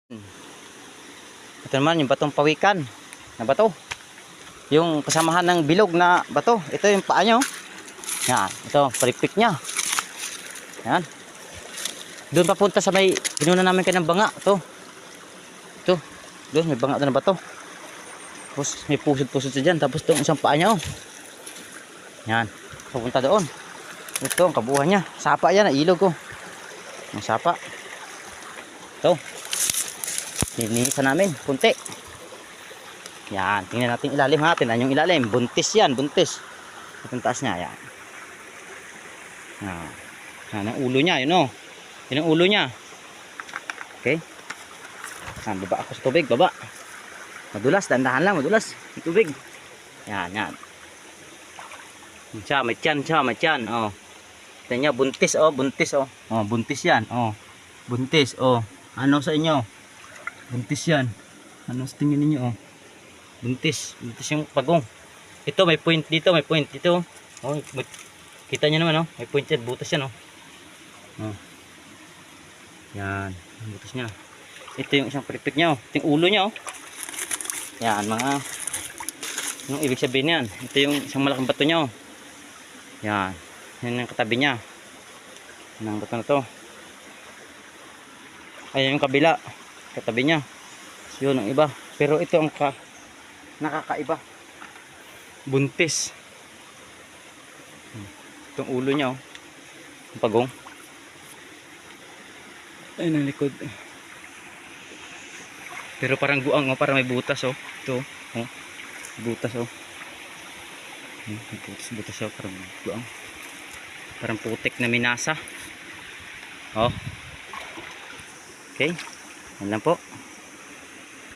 Ito naman yung batong pawikan na bato. Yung kasamahan ng bilog na bato. Ito yung paa nyo. Yan. Ito, paripik nya. Yan. Doon papunta sa may ginuna namin kayo ng banga. Ito. Doon may banga na bato. Tapos may pusod-pusod sa dyan. Tapos itong isang paa nya. Yan. Papunta doon. Ito ang kabuuan nya. Sapa yan. Ilog ko. Ang sapa. Ito. Nilinisan namin. Punti. Yan. Tingnan natin ilalim ha. Tingnan yung ilalim. Buntis yan. Buntis. Itong taas nya. Yan. Yan. Yan ang ulo nya. Yun o. Yun ang ulo nya. Okay. Yan. Baba ako sa tubig. Baba. Madulas. Dandahan lang. Madulas. Sa tubig. Yan. Yan. Siya. May tiyan. Siya. May tiyan. O. Tingnan nyo. Buntis o. Buntis o. O. Buntis yan. O. Buntis o. Ano sa inyo? Buntis yan. Ano sa tingin ninyo o? Buntis. Buntis yung pagong. Ito may point dito. May point dito. O. Kita nyo naman o. May point yan. Butas yan o. O. Yan. Butas nya. Ito yung isang pripik nya o. Ito yung ulo nya o. Yan mga. Anong ibig sabihin yan? Ito yung isang malaking bato nya o. Yan. Yan yung katabi nya. Yan ang bato na to. Ayan yung kabila. Katabi nya. Yun ang iba. Pero ito ang nakakaiba. Buntis. Itong ulo nya oh. Ang pagong. Ayun ang likod. Pero parang guang oh. Parang may butas oh. Ito oh. Butas oh. Butas oh. Parang guang. Parang putik na minasa. Oh. Okay. Yan lang po.